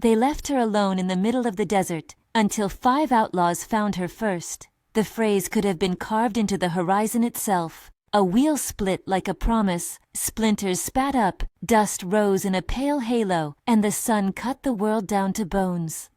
They left her alone in the middle of the desert, until 5 outlaws found her first. The phrase could have been carved into the horizon itself. A wheel split like a promise, splinters spat up, dust rose in a pale halo, and the sun cut the world down to bones.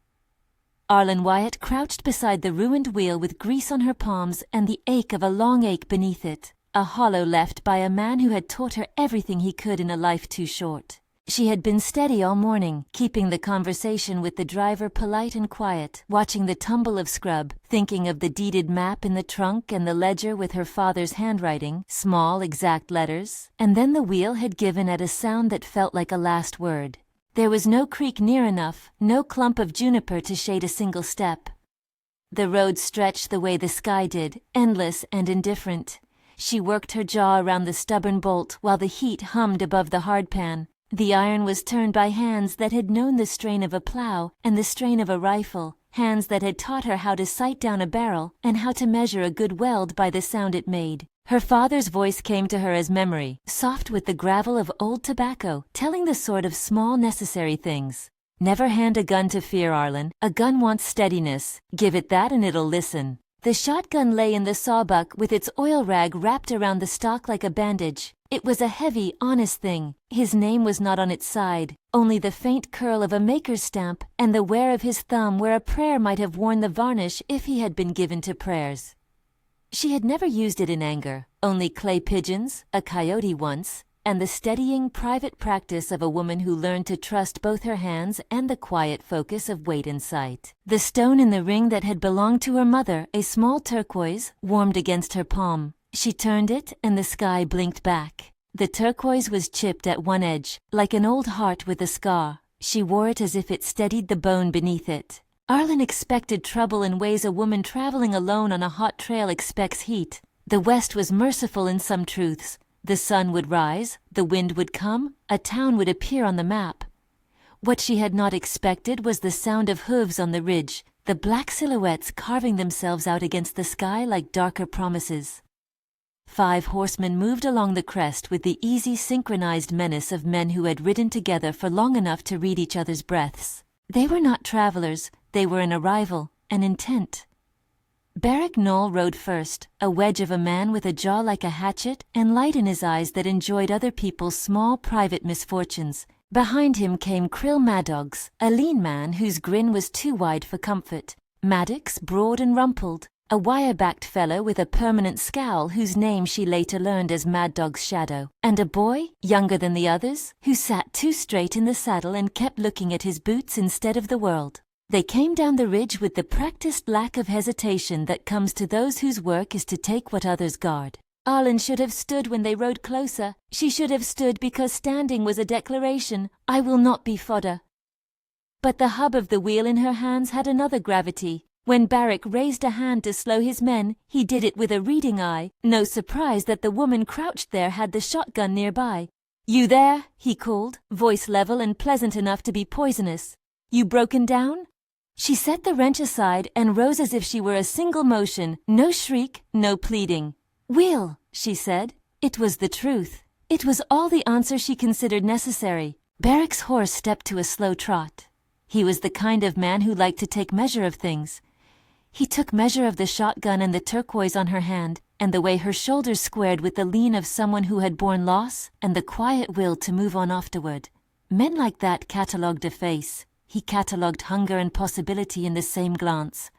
Arlen Wyatt crouched beside the ruined wheel with grease on her palms and the ache of a long ache beneath it, a hollow left by a man who had taught her everything he could in a life too short. She had been steady all morning, keeping the conversation with the driver polite and quiet, watching the tumble of scrub, thinking of the deeded map in the trunk and the ledger with her father's handwriting, small, exact letters, and then the wheel had given at a sound that felt like a last word. There was no creek near enough, no clump of juniper to shade a single step. The road stretched the way the sky did, endless and indifferent. She worked her jaw around the stubborn bolt while the heat hummed above the hardpan. The iron was turned by hands that had known the strain of a plow and the strain of a rifle, hands that had taught her how to sight down a barrel and how to measure a good weld by the sound it made. Her father's voice came to her as memory, soft with the gravel of old tobacco, telling the sort of small necessary things. Never hand a gun to fear, Arlen. A gun wants steadiness. Give it that and it'll listen. The shotgun lay in the sawbuck with its oil rag wrapped around the stock like a bandage. It was a heavy, honest thing. His name was not on its side, only the faint curl of a maker's stamp and the wear of his thumb where a prayer might have worn the varnish if he had been given to prayers. She had never used it in anger, only clay pigeons, a coyote once, and the steadying private practice of a woman who learned to trust both her hands and the quiet focus of weight and sight. The stone in the ring that had belonged to her mother, a small turquoise, warmed against her palm. She turned it and the sky blinked back. The turquoise was chipped at one edge, like an old heart with a scar. She wore it as if it steadied the bone beneath it. Arlen expected trouble in ways a woman traveling alone on a hot trail expects heat. The West was merciful in some truths. The sun would rise, the wind would come, a town would appear on the map. What she had not expected was the sound of hooves on the ridge, the black silhouettes carving themselves out against the sky like darker promises. 5 horsemen moved along the crest with the easy, synchronized menace of men who had ridden together for long enough to read each other's breaths. They were not travelers, they were an arrival, an intent. Barrack Knoll rode first, a wedge of a man with a jaw like a hatchet and light in his eyes that enjoyed other people's small private misfortunes. Behind him came Krill Maddox, a lean man whose grin was too wide for comfort. Maddox, broad and rumpled, a wire-backed fellow with a permanent scowl whose name she later learned as Mad Dog's shadow, and a boy, younger than the others, who sat too straight in the saddle and kept looking at his boots instead of the world. They came down the ridge with the practiced lack of hesitation that comes to those whose work is to take what others guard. Arlen should have stood when they rode closer. She should have stood because standing was a declaration, I will not be fodder. But the hub of the wheel in her hands had another gravity. When Barrack raised a hand to slow his men, he did it with a reading eye. No surprise that the woman crouched there had the shotgun nearby. You there? He called, voice level and pleasant enough to be poisonous. You broken down? She set the wrench aside and rose as if she were a single motion, no shriek, no pleading. Will, she said. It was the truth. It was all the answer she considered necessary. Barrack's horse stepped to a slow trot. He was the kind of man who liked to take measure of things. He took measure of the shotgun and the turquoise on her hand, and the way her shoulders squared with the lean of someone who had borne loss and the quiet will to move on afterward. Men like that catalogued a face. He catalogued hunger and possibility in the same glance.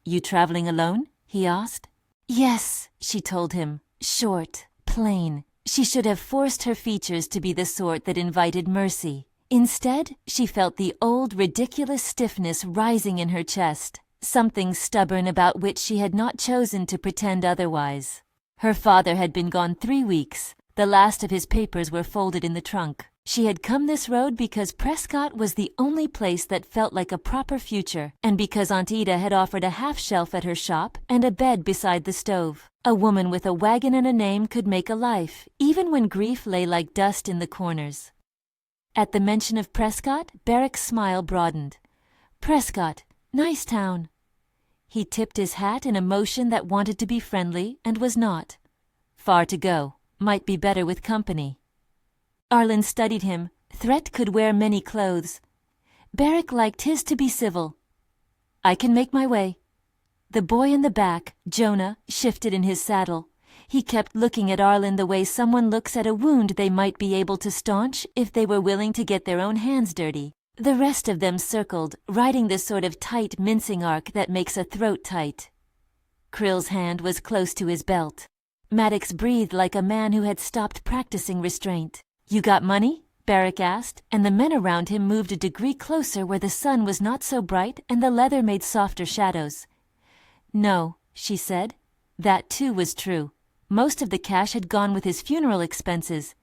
You traveling alone? He asked. Yes, she told him. Short, plain. She should have forced her features to be the sort that invited mercy. Instead, she felt the old, ridiculous stiffness rising in her chest, something stubborn about which she had not chosen to pretend otherwise. Her father had been gone 3 weeks. The last of his papers were folded in the trunk. She had come this road because Prescott was the only place that felt like a proper future, and because Aunt Ida had offered a half-shelf at her shop and a bed beside the stove. A woman with a wagon and a name could make a life, even when grief lay like dust in the corners. At the mention of Prescott, Barrack's smile broadened. Prescott, nice town. He tipped his hat in a motion that wanted to be friendly and was not. Far to go. Might be better with company. Arlen studied him. Threat could wear many clothes. Barrack liked his to be civil. "I can make my way." The boy in the back, Jonah, shifted in his saddle. He kept looking at Arlen the way someone looks at a wound they might be able to staunch if they were willing to get their own hands dirty. The rest of them circled, riding the sort of tight mincing arc that makes a throat tight. Krill's hand was close to his belt. Maddox breathed like a man who had stopped practicing restraint. "You got money?" Barrack asked, and the men around him moved a degree closer where the sun was not so bright and the leather made softer shadows. "No," she said. That too was true. Most of the cash had gone with his funeral expenses.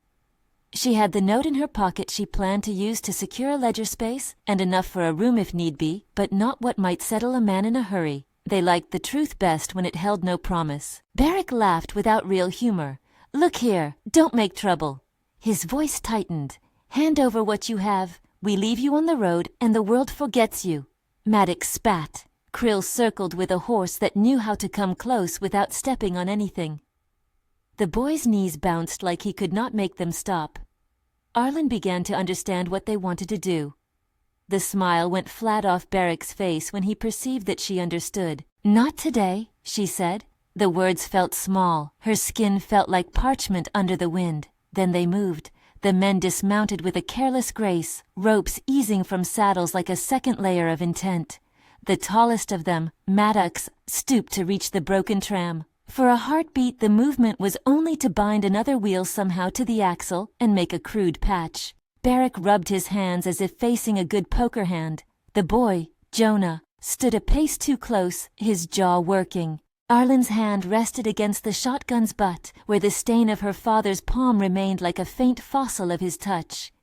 She had the note in her pocket she planned to use to secure a ledger space, and enough for a room if need be, but not what might settle a man in a hurry. They liked the truth best when it held no promise. Barrack laughed without real humor. "Look here, don't make trouble." His voice tightened. "Hand over what you have. We leave you on the road, and the world forgets you." Maddox spat. Krill circled with a horse that knew how to come close without stepping on anything. The boy's knees bounced like he could not make them stop. Arlen began to understand what they wanted to do. The smile went flat off Barrack's face when he perceived that she understood. "Not today," she said. The words felt small. Her skin felt like parchment under the wind. Then they moved. The men dismounted with a careless grace, ropes easing from saddles like a second layer of intent. The tallest of them, Maddox, stooped to reach the broken tram. For a heartbeat, the movement was only to bind another wheel somehow to the axle and make a crude patch. Barrack rubbed his hands as if facing a good poker hand. The boy, Jonah, stood a pace too close, his jaw working. Arlen's hand rested against the shotgun's butt, where the stain of her father's palm remained like a faint fossil of his touch.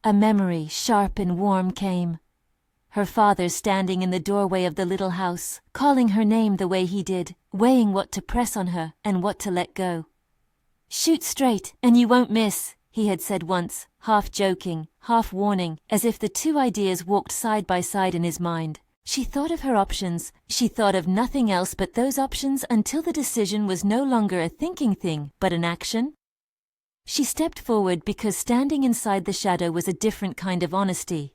A memory, sharp and warm, came. Her father standing in the doorway of the little house, calling her name the way he did, weighing what to press on her and what to let go. "Shoot straight, and you won't miss," he had said once, half joking, half warning, as if the two ideas walked side by side in his mind. She thought of her options. She thought of nothing else but those options until the decision was no longer a thinking thing, but an action. She stepped forward because standing inside the shadow was a different kind of honesty.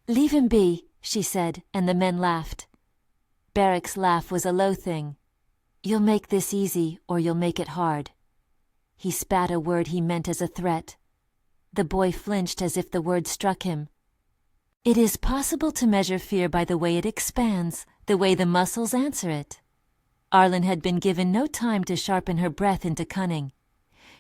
"Leave him be," she said, and the men laughed. Barrack's laugh was a low thing. "You'll make this easy, or you'll make it hard." He spat a word he meant as a threat. The boy flinched as if the word struck him. It is possible to measure fear by the way it expands, the way the muscles answer it. Arlen had been given no time to sharpen her breath into cunning.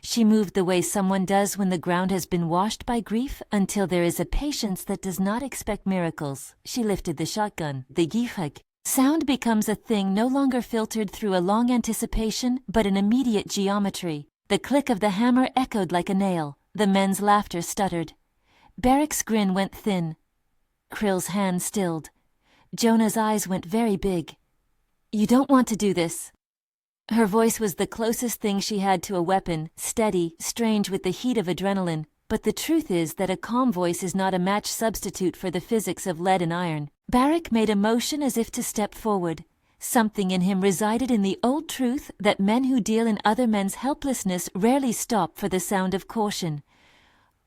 She moved the way someone does when the ground has been washed by grief until there is a patience that does not expect miracles. She lifted the shotgun. The gifhag. Sound becomes a thing no longer filtered through a long anticipation, but an immediate geometry. The click of the hammer echoed like a nail. The men's laughter stuttered. Barrack's grin went thin. Krill's hand stilled. Jonah's eyes went very big. "You don't want to do this." Her voice was the closest thing she had to a weapon, steady, strange with the heat of adrenaline, but the truth is that a calm voice is not a match substitute for the physics of lead and iron. Barrack made a motion as if to step forward. Something in him resided in the old truth that men who deal in other men's helplessness rarely stop for the sound of caution.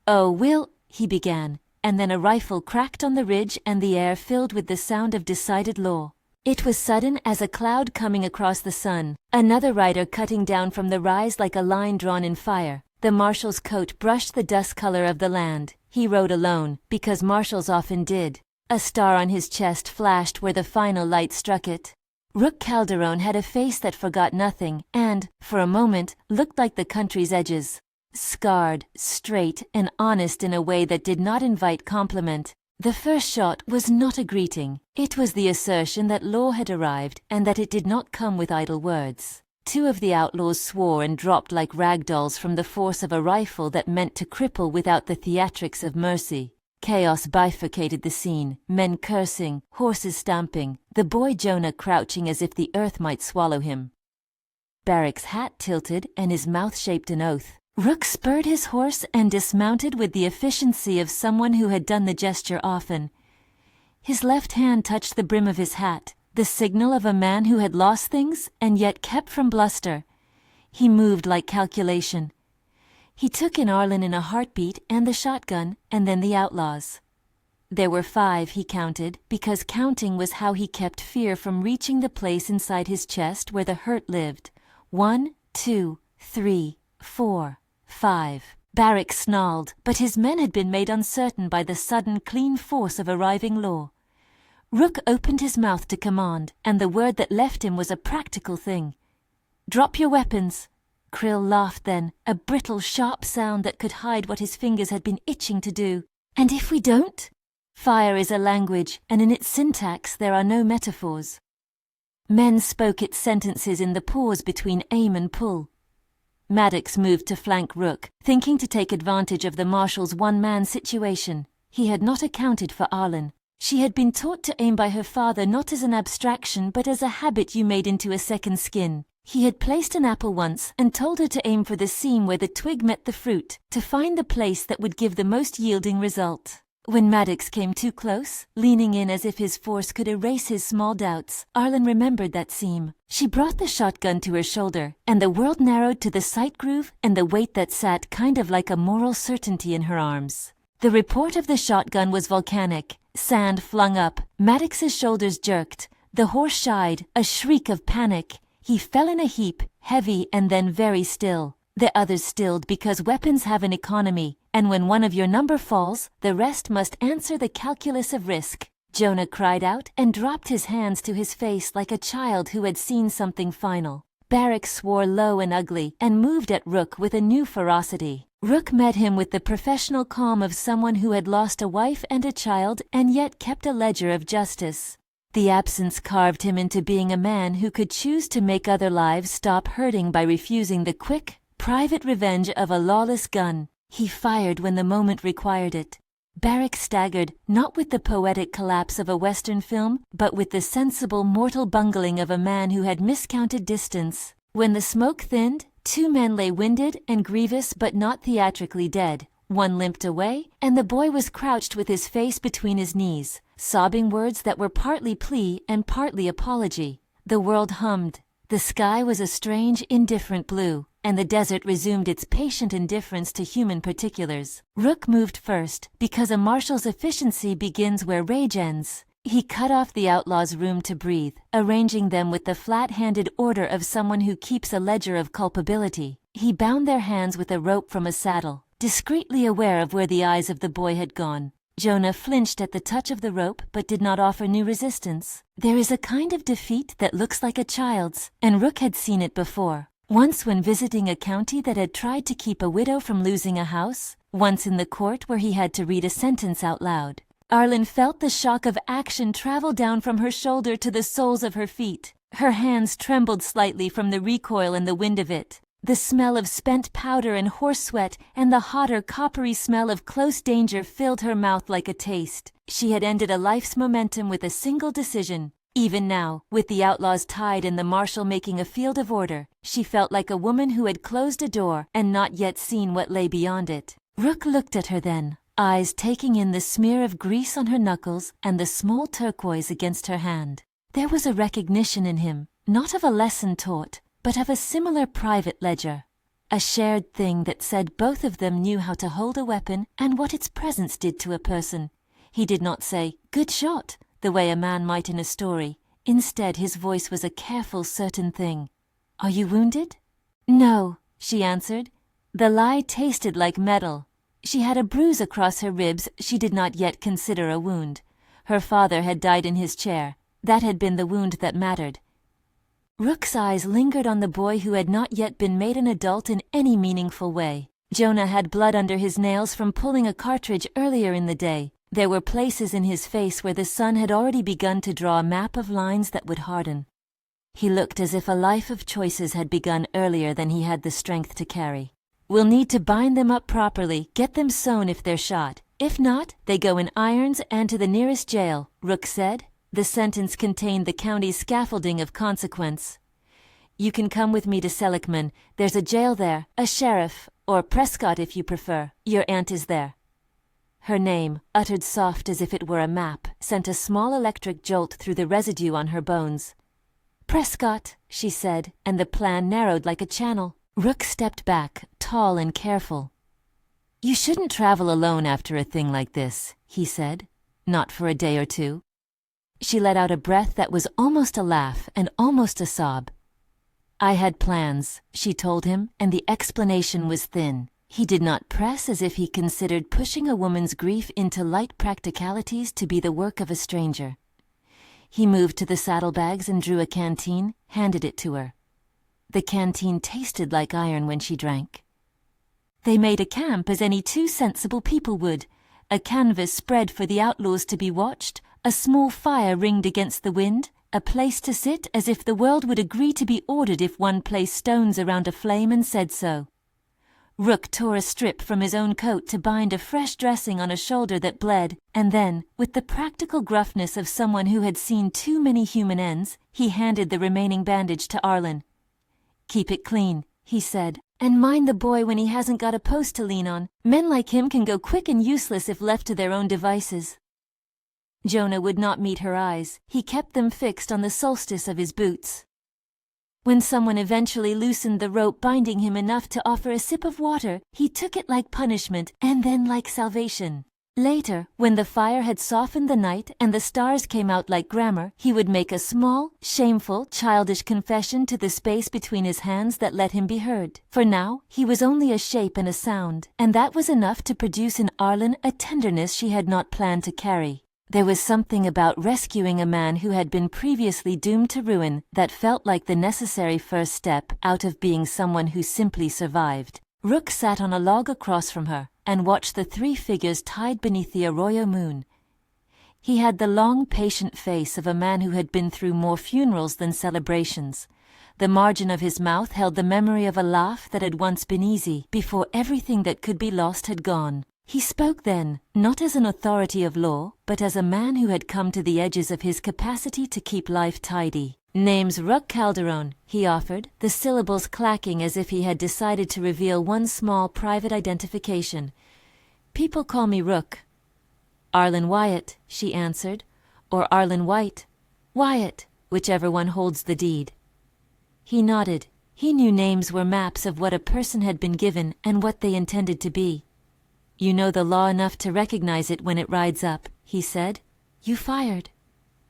"Oh, he began, and then a rifle cracked on the ridge and the air filled with the sound of decided law. It was sudden as a cloud coming across the sun, another rider cutting down from the rise like a line drawn in fire. The marshal's coat brushed the dust color of the land. He rode alone, because marshals often did. A star on his chest flashed where the final light struck it. Rook Calderon had a face that forgot nothing and, for a moment, looked like the country's edges. Scarred, straight, and honest in a way that did not invite compliment. The first shot was not a greeting. It was the assertion that law had arrived and that it did not come with idle words. Two of the outlaws swore and dropped like rag dolls from the force of a rifle that meant to cripple without the theatrics of mercy. Chaos bifurcated the scene, men cursing, horses stamping, the boy Jonah crouching as if the earth might swallow him. Barrack's hat tilted and his mouth shaped an oath. Rook spurred his horse and dismounted with the efficiency of someone who had done the gesture often. His left hand touched the brim of his hat, the signal of a man who had lost things and yet kept from bluster. He moved like calculation. He took in Arlen in a heartbeat and the shotgun and then the outlaws. There were 5, he counted, because counting was how he kept fear from reaching the place inside his chest where the hurt lived. 1, 2, 3, 4, 5. Barrack snarled, but his men had been made uncertain by the sudden clean force of arriving law. Rook opened his mouth to command, and the word that left him was a practical thing. "Drop your weapons." Krill laughed then, a brittle, sharp sound that could hide what his fingers had been itching to do. "And if we don't?" Fire is a language, and in its syntax there are no metaphors. Men spoke its sentences in the pause between aim and pull. Maddox moved to flank Rook, thinking to take advantage of the marshal's one-man situation. He had not accounted for Arlen. She had been taught to aim by her father not as an abstraction but as a habit you made into a second skin. He had placed an apple once and told her to aim for the seam where the twig met the fruit, to find the place that would give the most yielding result. When Maddox came too close, leaning in as if his force could erase his small doubts, Arlen remembered that seam. She brought the shotgun to her shoulder, and the world narrowed to the sight groove and the weight that sat kind of like a moral certainty in her arms. The report of the shotgun was volcanic. Sand flung up. Maddox's shoulders jerked. The horse shied, a shriek of panic. He fell in a heap, heavy and then very still. The others stilled because weapons have an economy, and when one of your number falls, the rest must answer the calculus of risk. Jonah cried out and dropped his hands to his face like a child who had seen something final. Barrack swore low and ugly and moved at Rook with a new ferocity. Rook met him with the professional calm of someone who had lost a wife and a child and yet kept a ledger of justice. The absence carved him into being a man who could choose to make other lives stop hurting by refusing the quick, private revenge of a lawless gun. He fired when the moment required it. Barrack staggered, not with the poetic collapse of a Western film, but with the sensible mortal bungling of a man who had miscounted distance. When the smoke thinned, 2 men lay winded and grievous but not theatrically dead. One limped away, and the boy was crouched with his face between his knees, sobbing words that were partly plea and partly apology. The world hummed. The sky was a strange, indifferent blue, and the desert resumed its patient indifference to human particulars. Rook moved first, because a marshal's efficiency begins where rage ends. He cut off the outlaw's room to breathe, arranging them with the flat-handed order of someone who keeps a ledger of culpability. He bound their hands with a rope from a saddle, discreetly aware of where the eyes of the boy had gone. Jonah flinched at the touch of the rope but did not offer new resistance. There is a kind of defeat that looks like a child's, and Rook had seen it before. Once when visiting a county that had tried to keep a widow from losing a house, once in the court where he had to read a sentence out loud. Arlen felt the shock of action travel down from her shoulder to the soles of her feet. Her hands trembled slightly from the recoil and the wind of it. The smell of spent powder and horse sweat and the hotter, coppery smell of close danger filled her mouth like a taste. She had ended a life's momentum with a single decision. Even now, with the outlaws tied and the marshal making a field of order, she felt like a woman who had closed a door and not yet seen what lay beyond it. Rook looked at her then, eyes taking in the smear of grease on her knuckles and the small turquoise against her hand. There was a recognition in him, not of a lesson taught, but of a similar private ledger. A shared thing that said both of them knew how to hold a weapon and what its presence did to a person. He did not say, "Good shot," the way a man might in a story. Instead, his voice was a careful, certain thing. "Are you wounded?" "No," she answered. The lie tasted like metal. She had a bruise across her ribs she did not yet consider a wound. Her father had died in his chair. That had been the wound that mattered. Rook's eyes lingered on the boy who had not yet been made an adult in any meaningful way. Jonah had blood under his nails from pulling a cartridge earlier in the day. There were places in his face where the sun had already begun to draw a map of lines that would harden. He looked as if a life of choices had begun earlier than he had the strength to carry. "We'll need to bind them up properly, get them sewn if they're shot. If not, they go in irons and to the nearest jail," Rook said. The sentence contained the county's scaffolding of consequence. "You can come with me to Seligman. There's a jail there, a sheriff, or Prescott if you prefer. Your aunt is there." Her name, uttered soft as if it were a map, sent a small electric jolt through the residue on her bones. "Prescott," she said, and the plan narrowed like a channel. Rook stepped back, tall and careful. "You shouldn't travel alone after a thing like this," he said. not for a day or two. She let out a breath that was almost a laugh and almost a sob. I had plans, she told him, and the explanation was thin. He did not press as if he considered pushing a woman's grief into light practicalities to be the work of a stranger. He moved to the saddlebags and drew a canteen, handed it to her. The canteen tasted like iron when she drank. They made a camp as any two sensible people would, a canvas spread for the outlaws to be watched, a small fire ringed against the wind, a place to sit as if the world would agree to be ordered if one placed stones around a flame and said so. Rook tore a strip from his own coat to bind a fresh dressing on a shoulder that bled, and then, with the practical gruffness of someone who had seen too many human ends, he handed the remaining bandage to Arlen. "Keep it clean," he said, "and mind the boy when he hasn't got a post to lean on. Men like him can go quick and useless if left to their own devices." Jonah would not meet her eyes. He kept them fixed on the solstice of his boots. When someone eventually loosened the rope binding him enough to offer a sip of water, he took it like punishment and then like salvation. Later, when the fire had softened the night and the stars came out like grammar, he would make a small, shameful, childish confession to the space between his hands that let him be heard. For now, he was only a shape and a sound, and that was enough to produce in Arlen a tenderness she had not planned to carry. There was something about rescuing a man who had been previously doomed to ruin that felt like the necessary first step out of being someone who simply survived. Rook sat on a log across from her and watched the three figures tied beneath the arroyo moon. He had the long, patient face of a man who had been through more funerals than celebrations. The margin of his mouth held the memory of a laugh that had once been easy, before everything that could be lost had gone. He spoke then, not as an authority of law, but as a man who had come to the edges of his capacity to keep life tidy. "Name's Rook Calderon," he offered, the syllables clacking as if he had decided to reveal one small private identification. "People call me Rook." "Arlen Wyatt," she answered, "or Arlen Wyatt. Wyatt, whichever one holds the deed." He nodded. He knew names were maps of what a person had been given and what they intended to be. "You know the law enough to recognize it when it rides up," he said. "You fired."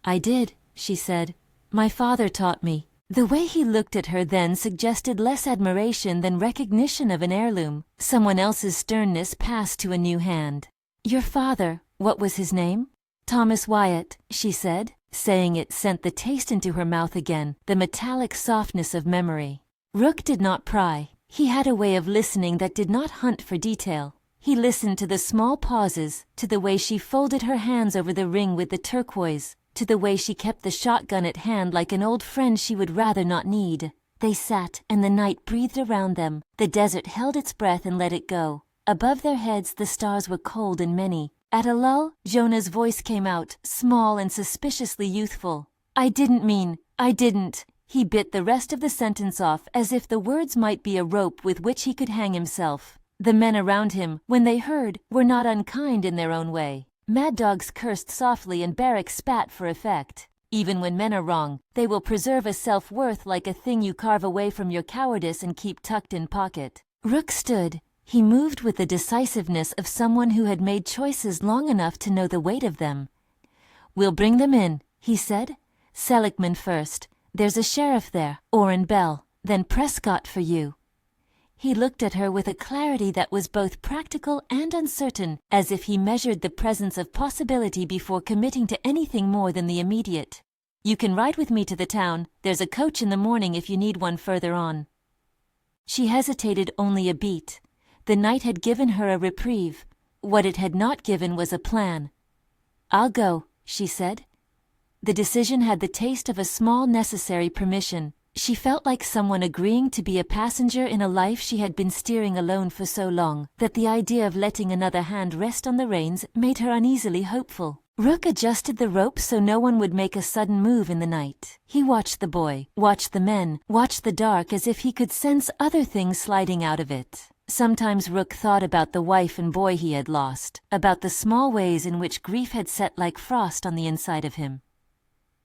"I did," she said. "My father taught me." The way he looked at her then suggested less admiration than recognition of an heirloom. Someone else's sternness passed to a new hand. "Your father, what was his name?" "Thomas Wyatt," she said. Saying it sent the taste into her mouth again, the metallic softness of memory. Rook did not pry. He had a way of listening that did not hunt for detail. He listened to the small pauses, to the way she folded her hands over the ring with the turquoise, to the way she kept the shotgun at hand like an old friend she would rather not need. They sat, and the night breathed around them. The desert held its breath and let it go. Above their heads the stars were cold and many. At a lull, Jonah's voice came out, small and suspiciously youthful. I didn't. He bit the rest of the sentence off as if the words might be a rope with which he could hang himself. The men around him, when they heard, were not unkind in their own way. Mad dogs cursed softly and barracks spat for effect. Even when men are wrong, they will preserve a self-worth like a thing you carve away from your cowardice and keep tucked in pocket. Rook stood. He moved with the decisiveness of someone who had made choices long enough to know the weight of them. "We'll bring them in," he said. "Seligman first. There's a sheriff there, Orrin Bell. Then Prescott for you." He looked at her with a clarity that was both practical and uncertain, as if he measured the presence of possibility before committing to anything more than the immediate. "You can ride with me to the town. There's a coach in the morning if you need one further on." She hesitated only a beat. The night had given her a reprieve. What it had not given was a plan. "I'll go," she said. The decision had the taste of a small necessary permission. She felt like someone agreeing to be a passenger in a life she had been steering alone for so long, that the idea of letting another hand rest on the reins made her uneasily hopeful. Rook adjusted the rope so no one would make a sudden move in the night. He watched the boy, watched the men, watched the dark as if he could sense other things sliding out of it. Sometimes Rook thought about the wife and boy he had lost, about the small ways in which grief had set like frost on the inside of him.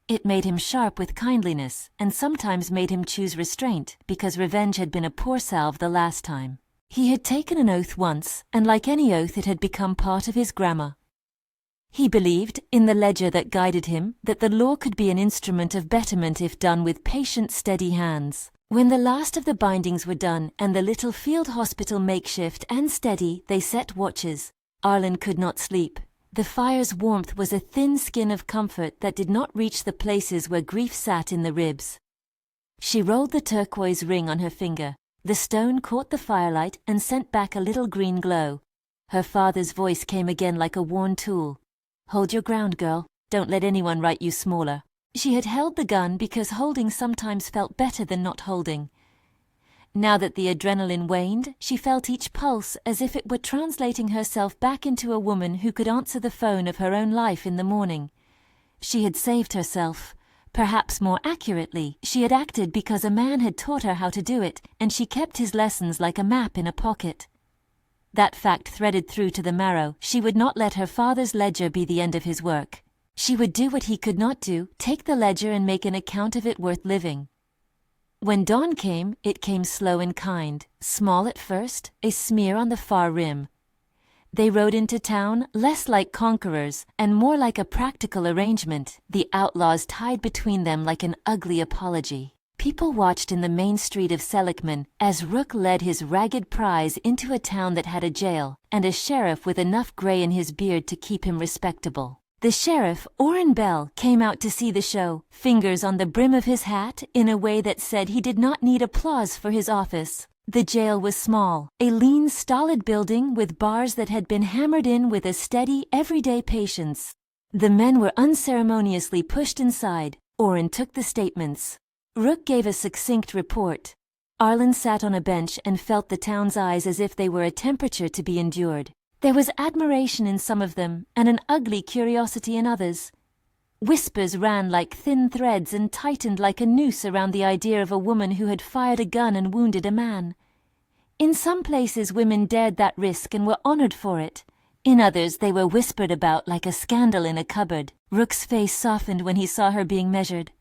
It made him sharp with kindliness, and sometimes made him choose restraint, because revenge had been a poor salve the last time. He had taken an oath once, and like any oath it had become part of his grammar. He believed, in the ledger that guided him, that the law could be an instrument of betterment if done with patient, steady hands. When the last of the bindings were done and the little field hospital makeshift and steady, they set watches. Arlen could not sleep. The fire's warmth was a thin skin of comfort that did not reach the places where grief sat in the ribs. She rolled the turquoise ring on her finger. The stone caught the firelight and sent back a little green glow. Her father's voice came again like a worn tool. "Hold your ground, girl. Don't let anyone write you smaller." She had held the gun because holding sometimes felt better than not holding. Now that the adrenaline waned, she felt each pulse as if it were translating herself back into a woman who could answer the phone of her own life in the morning. She had saved herself. Perhaps more accurately, she had acted because a man had taught her how to do it, and she kept his lessons like a map in a pocket. That fact threaded through to the marrow. She would not let her father's ledger be the end of his work. She would do what he could not do, take the ledger and make an account of it worth living. When dawn came, it came slow and kind, small at first, a smear on the far rim. They rode into town, less like conquerors, and more like a practical arrangement, the outlaws tied between them like an ugly apology. People watched in the main street of Seligman as Rook led his ragged prize into a town that had a jail, and a sheriff with enough gray in his beard to keep him respectable. The sheriff, Orrin Bell, came out to see the show, fingers on the brim of his hat in a way that said he did not need applause for his office. The jail was small, a lean, stolid building with bars that had been hammered in with a steady, everyday patience. The men were unceremoniously pushed inside. Orrin took the statements. Rook gave a succinct report. Arlen sat on a bench and felt the town's eyes as if they were a temperature to be endured. There was admiration in some of them, and an ugly curiosity in others. Whispers ran like thin threads and tightened like a noose around the idea of a woman who had fired a gun and wounded a man. In some places women dared that risk and were honored for it. In others they were whispered about like a scandal in a cupboard. Rook's face softened when he saw her being measured.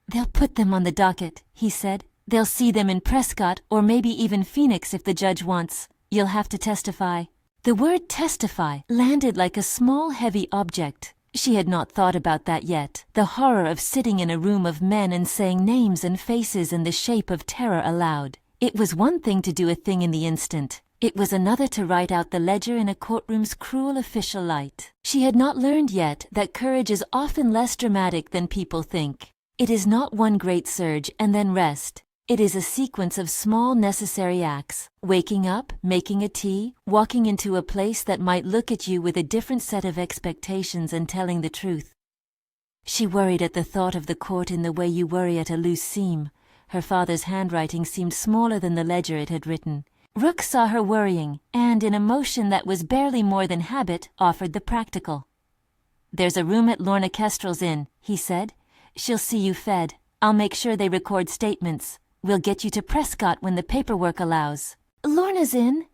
"They'll put them on the docket," he said. "They'll see them in Prescott or maybe even Phoenix if the judge wants. You'll have to testify." The word testify landed like a small, heavy object. She had not thought about that yet. The horror of sitting in a room of men and saying names and faces in the shape of terror aloud. It was one thing to do a thing in the instant. It was another to write out the ledger in a courtroom's cruel official light. She had not learned yet that courage is often less dramatic than people think. It is not one great surge and then rest. It is a sequence of small necessary acts. Waking up, making a tea, walking into a place that might look at you with a different set of expectations and telling the truth. She worried at the thought of the court in the way you worry at a loose seam. Her father's handwriting seemed smaller than the ledger it had written. Rook saw her worrying, and in a motion that was barely more than habit, offered the practical. "There's a room at Lorna Kestrel's inn," he said. "She'll see you fed. I'll make sure they record statements. We'll get you to Prescott when the paperwork allows." "Lorna's inn?"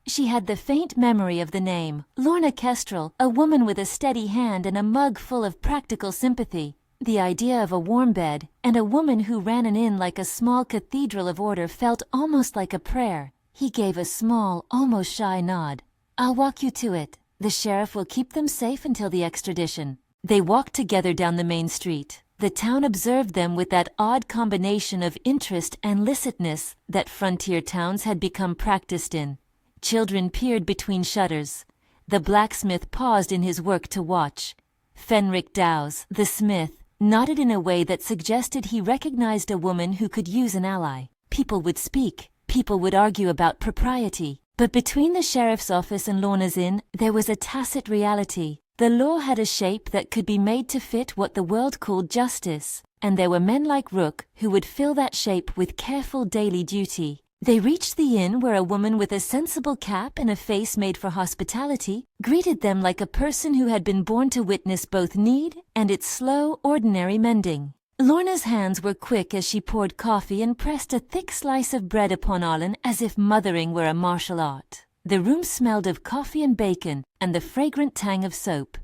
She had the faint memory of the name. Lorna Kestrel, a woman with a steady hand and a mug full of practical sympathy. The idea of a warm bed, and a woman who ran an inn like a small cathedral of order felt almost like a prayer. He gave a small, almost shy nod. "I'll walk you to it. The sheriff will keep them safe until the extradition." They walked together down the main street. The town observed them with that odd combination of interest and licitness that frontier towns had become practiced in. Children peered between shutters. The blacksmith paused in his work to watch. Fenric Dowse, the smith, nodded in a way that suggested he recognized a woman who could use an ally. People would speak. People would argue about propriety. But between the sheriff's office and Lorna's inn, there was a tacit reality. The law had a shape that could be made to fit what the world called justice, and there were men like Rook who would fill that shape with careful daily duty. They reached the inn where a woman with a sensible cap and a face made for hospitality greeted them like a person who had been born to witness both need and its slow, ordinary mending. Lorna's hands were quick as she poured coffee and pressed a thick slice of bread upon Arlen as if mothering were a martial art. The room smelled of coffee and bacon and the fragrant tang of soap.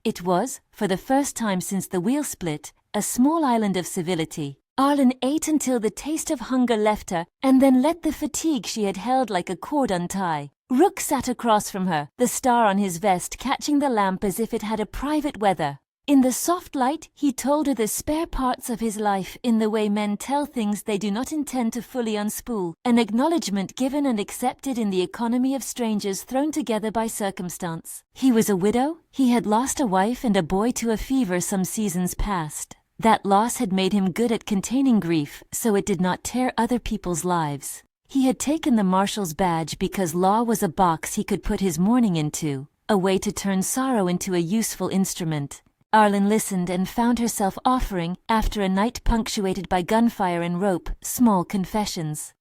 It was, for the first time since the wheel split, a small island of civility. Arlen ate until the taste of hunger left her and then let the fatigue she had held like a cord untie. Rook sat across from her, the star on his vest catching the lamp as if it had a private weather. In the soft light, he told her the spare parts of his life in the way men tell things they do not intend to fully unspool, an acknowledgement given and accepted in the economy of strangers thrown together by circumstance. He was a widow. He had lost a wife and a boy to a fever some seasons past. That loss had made him good at containing grief, so it did not tear other people's lives. He had taken the marshal's badge because law was a box he could put his mourning into, a way to turn sorrow into a useful instrument. Arlen listened and found herself offering, after a night punctuated by gunfire and rope, small confessions.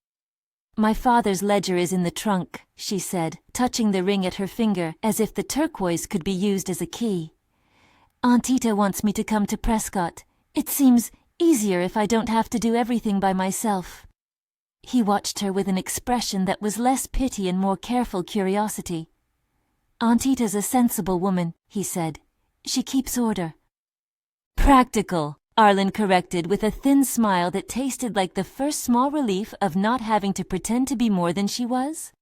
"My father's ledger is in the trunk," she said, touching the ring at her finger as if the turquoise could be used as a key. "Aunt Ita wants me to come to Prescott. It seems easier if I don't have to do everything by myself." He watched her with an expression that was less pity and more careful curiosity. "Aunt Ita's a sensible woman," he said. "She keeps order." "Practical," Arlen corrected with a thin smile that tasted like the first small relief of not having to pretend to be more than she was.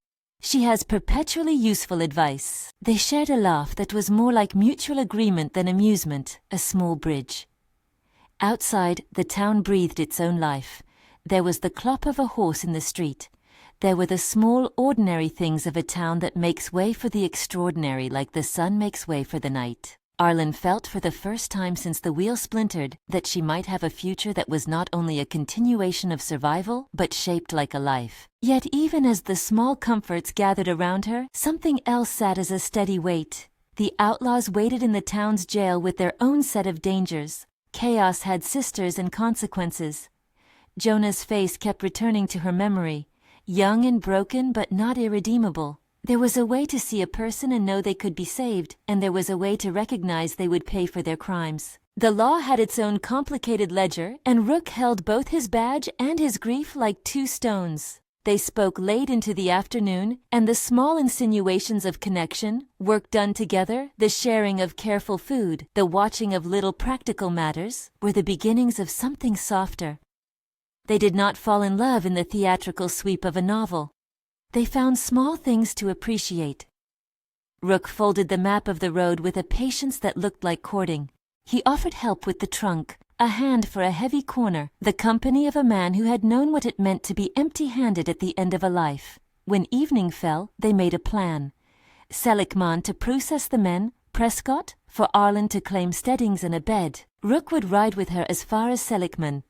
"She has perpetually useful advice." They shared a laugh that was more like mutual agreement than amusement, a small bridge. Outside, the town breathed its own life. There was the clop of a horse in the street. There were the small, ordinary things of a town that makes way for the extraordinary like the sun makes way for the night. Arlen felt for the first time since the wheel splintered that she might have a future that was not only a continuation of survival, but shaped like a life. Yet even as the small comforts gathered around her, something else sat as a steady weight. The outlaws waited in the town's jail with their own set of dangers. Chaos had sisters and consequences. Jonah's face kept returning to her memory, young and broken but not irredeemable. There was a way to see a person and know they could be saved, and there was a way to recognize they would pay for their crimes. The law had its own complicated ledger, and Rook held both his badge and his grief like two stones. They spoke late into the afternoon, and the small insinuations of connection, work done together, the sharing of careful food, the watching of little practical matters, were the beginnings of something softer. They did not fall in love in the theatrical sweep of a novel. They found small things to appreciate. Rook folded the map of the road with a patience that looked like courting. He offered help with the trunk, a hand for a heavy corner, the company of a man who had known what it meant to be empty-handed at the end of a life. When evening fell, they made a plan. Seligman to process the men, Prescott, for Arlen to claim steadings and a bed. Rook would ride with her as far as Seligman.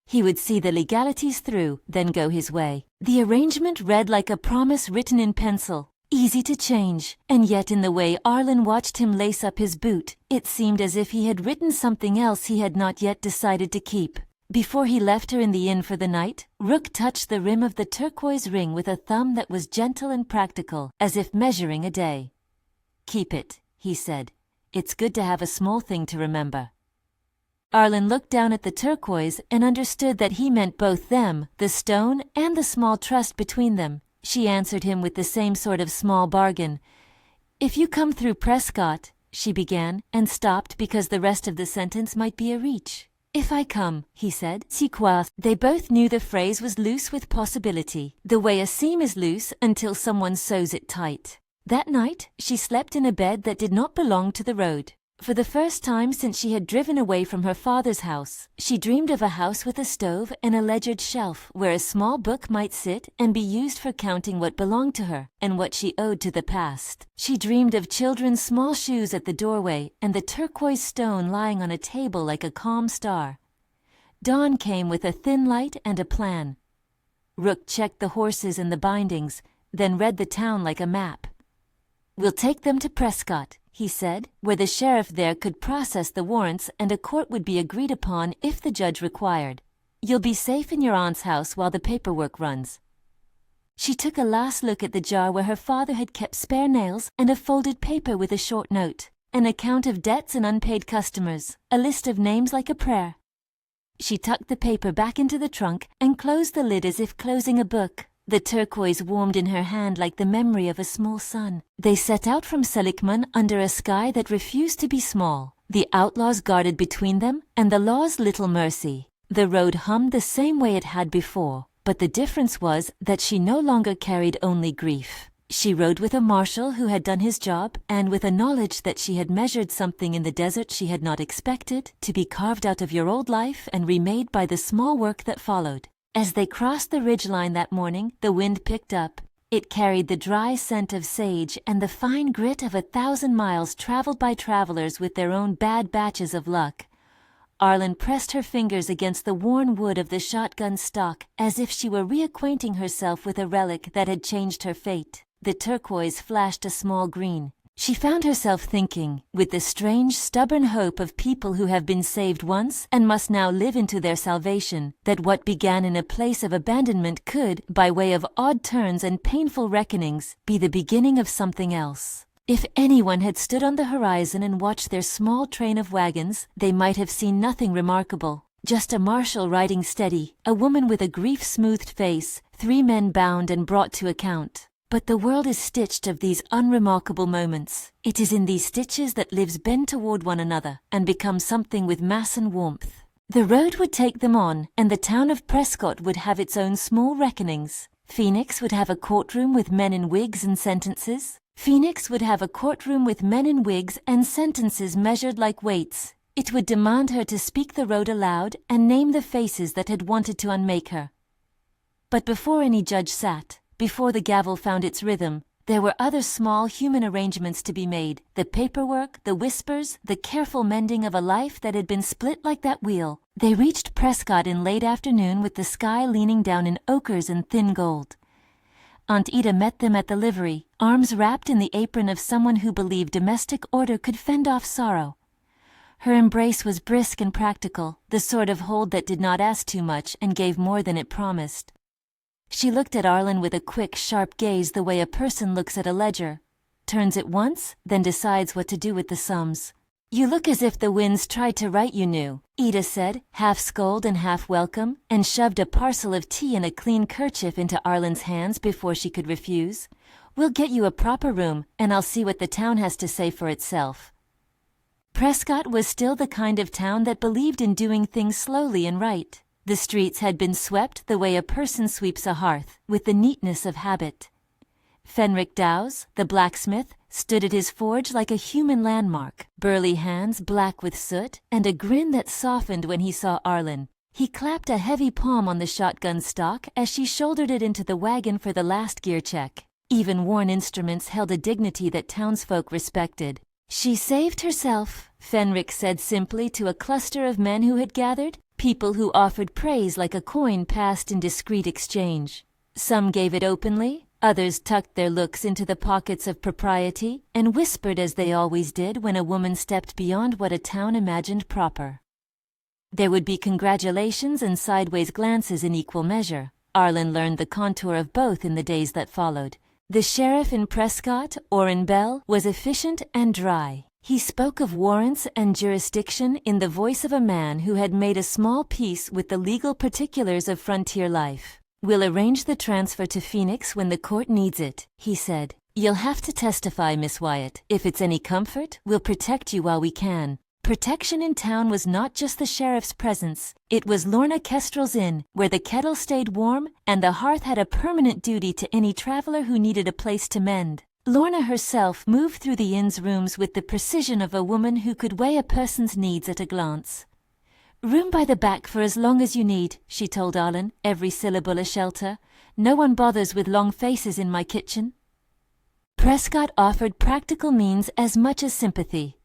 He would see the legalities through, then go his way. The arrangement read like a promise written in pencil, easy to change, and yet in the way Arlen watched him lace up his boot, it seemed as if he had written something else he had not yet decided to keep. Before he left her in the inn for the night, Rook touched the rim of the turquoise ring with a thumb that was gentle and practical, as if measuring a day. "Keep it," he said. "It's good to have a small thing to remember." Arlen looked down at the turquoise and understood that he meant both them, the stone, and the small trust between them. She answered him with the same sort of small bargain. "If you come through Prescott," she began, and stopped because the rest of the sentence might be a reach. "If I come," he said. "Si quoi?" They both knew the phrase was loose with possibility, the way a seam is loose until someone sews it tight. That night, she slept in a bed that did not belong to the road. For the first time since she had driven away from her father's house, she dreamed of a house with a stove and a ledgered shelf where a small book might sit and be used for counting what belonged to her and what she owed to the past. She dreamed of children's small shoes at the doorway and the turquoise stone lying on a table like a calm star. Dawn came with a thin light and a plan. Rook checked the horses and the bindings, then read the town like a map. "We'll take them to Prescott," he said, "where the sheriff there could process the warrants and a court would be agreed upon if the judge required. You'll be safe in your aunt's house while the paperwork runs." She took a last look at the jar where her father had kept spare nails and a folded paper with a short note, an account of debts and unpaid customers, a list of names like a prayer. She tucked the paper back into the trunk and closed the lid as if closing a book. The turquoise warmed in her hand like the memory of a small sun. They set out from Seligman under a sky that refused to be small. The outlaws guarded between them, and the law's little mercy. The road hummed the same way it had before, but the difference was that she no longer carried only grief. She rode with a marshal who had done his job, and with a knowledge that she had measured something in the desert she had not expected, to be carved out of your old life and remade by the small work that followed. As they crossed the ridgeline that morning, the wind picked up. It carried the dry scent of sage and the fine grit of 1,000 miles traveled by travelers with their own bad batches of luck. Arlen pressed her fingers against the worn wood of the shotgun stock as if she were reacquainting herself with a relic that had changed her fate. The turquoise flashed a small green. She found herself thinking, with the strange, stubborn hope of people who have been saved once and must now live into their salvation, that what began in a place of abandonment could, by way of odd turns and painful reckonings, be the beginning of something else. If anyone had stood on the horizon and watched their small train of wagons, they might have seen nothing remarkable. Just a marshal riding steady, a woman with a grief-smoothed face, 3 men bound and brought to account. But the world is stitched of these unremarkable moments. It is in these stitches that lives bend toward one another and becomes something with mass and warmth. The road would take them on, and the town of Prescott would have its own small reckonings. Phoenix would have a courtroom with men in wigs and sentences. Phoenix would have a courtroom with men in wigs and sentences measured like weights. It would demand her to speak the road aloud and name the faces that had wanted to unmake her. But before any judge sat, before the gavel found its rhythm, there were other small human arrangements to be made, the paperwork, the whispers, the careful mending of a life that had been split like that wheel. They reached Prescott in late afternoon with the sky leaning down in ochres and thin gold. Aunt Ida met them at the livery, arms wrapped in the apron of someone who believed domestic order could fend off sorrow. Her embrace was brisk and practical, the sort of hold that did not ask too much and gave more than it promised. She looked at Arlen with a quick, sharp gaze the way a person looks at a ledger, turns it once, then decides what to do with the sums. "You look as if the winds tried to write you new," Ida said, half scold and half welcome, and shoved a parcel of tea and a clean kerchief into Arlen's hands before she could refuse. "We'll get you a proper room, and I'll see what the town has to say for itself." Prescott was still the kind of town that believed in doing things slowly and right. The streets had been swept the way a person sweeps a hearth, with the neatness of habit. Fenric Dowes, the blacksmith, stood at his forge like a human landmark, burly hands black with soot, and a grin that softened when he saw Arlen. He clapped a heavy palm on the shotgun stock as she shouldered it into the wagon for the last gear check. Even worn instruments held a dignity that townsfolk respected. "She saved herself," Fenric said simply to a cluster of men who had gathered, people who offered praise like a coin passed in discreet exchange. Some gave it openly, others tucked their looks into the pockets of propriety, and whispered as they always did when a woman stepped beyond what a town imagined proper. There would be congratulations and sideways glances in equal measure. Arlen learned the contour of both in the days that followed. The sheriff in Prescott, Orrin Bell, was efficient and dry. He spoke of warrants and jurisdiction in the voice of a man who had made a small peace with the legal particulars of frontier life. "We'll arrange the transfer to Phoenix when the court needs it," he said. "You'll have to testify, Miss Wyatt. If it's any comfort, we'll protect you while we can." Protection in town was not just the sheriff's presence. It was Lorna Kestrel's inn, where the kettle stayed warm and the hearth had a permanent duty to any traveler who needed a place to mend. Lorna herself moved through the inn's rooms with the precision of a woman who could weigh a person's needs at a glance. "Room by the back for as long as you need," she told Arlen, every syllable a shelter. "No one bothers with long faces in my kitchen." Prescott offered practical means as much as sympathy.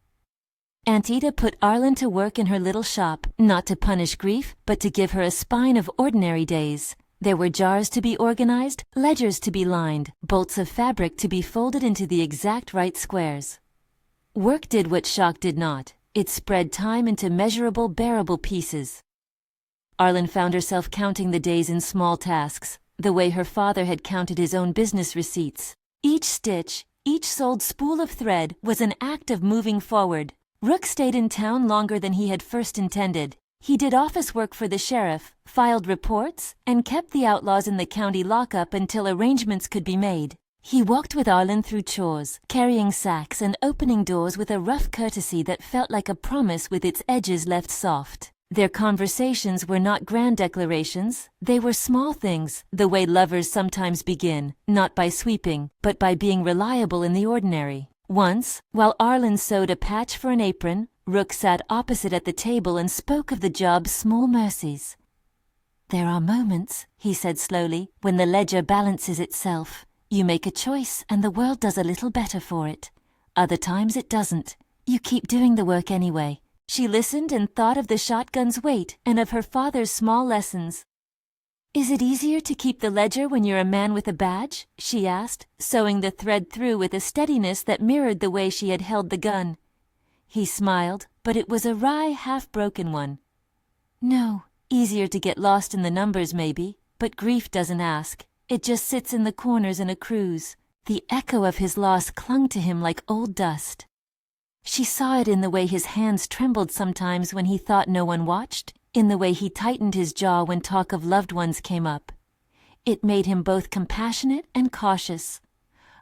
Aunt Ida put Arlen to work in her little shop, not to punish grief, but to give her a spine of ordinary days. There were jars to be organized, ledgers to be lined, bolts of fabric to be folded into the exact right squares. Work did what shock did not. It spread time into measurable, bearable pieces. Arlen found herself counting the days in small tasks, the way her father had counted his own business receipts. Each stitch, each sold spool of thread was an act of moving forward. Rook stayed in town longer than he had first intended. He did office work for the sheriff, filed reports, and kept the outlaws in the county lockup until arrangements could be made. He walked with Arlen through chores, carrying sacks and opening doors with a rough courtesy that felt like a promise with its edges left soft. Their conversations were not grand declarations, they were small things, the way lovers sometimes begin, not by sweeping, but by being reliable in the ordinary. Once, while Arlen sewed a patch for an apron, Rook sat opposite at the table and spoke of the job's small mercies. "There are moments," he said slowly, "when the ledger balances itself. You make a choice and the world does a little better for it. Other times it doesn't. You keep doing the work anyway." She listened and thought of the shotgun's weight and of her father's small lessons. "Is it easier to keep the ledger when you're a man with a badge?" she asked, sewing the thread through with a steadiness that mirrored the way she had held the gun. He smiled, but it was a wry, half-broken one. "No, easier to get lost in the numbers maybe, but grief doesn't ask. It just sits in the corners and accrues." The echo of his loss clung to him like old dust. She saw it in the way his hands trembled sometimes when he thought no one watched, in the way he tightened his jaw when talk of loved ones came up. It made him both compassionate and cautious.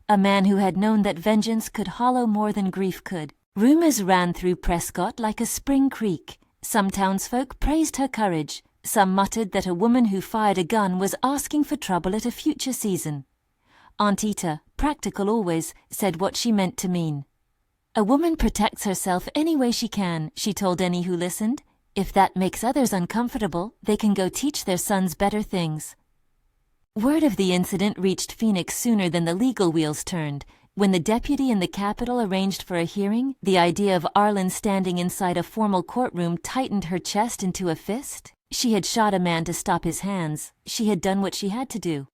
A man who had known that vengeance could hollow more than grief could. Rumors ran through Prescott like a spring creek. Some townsfolk praised her courage. Some muttered that a woman who fired a gun was asking for trouble at a future season. Aunt Ita, practical always, said what she meant to mean. "A woman protects herself any way she can," she told any who listened. "If that makes others uncomfortable, they can go teach their sons better things." Word of the incident reached Phoenix sooner than the legal wheels turned. When the deputy in the Capitol arranged for a hearing, the idea of Arlen standing inside a formal courtroom tightened her chest into a fist. She had shot a man to stop his hands. She had done what she had to do.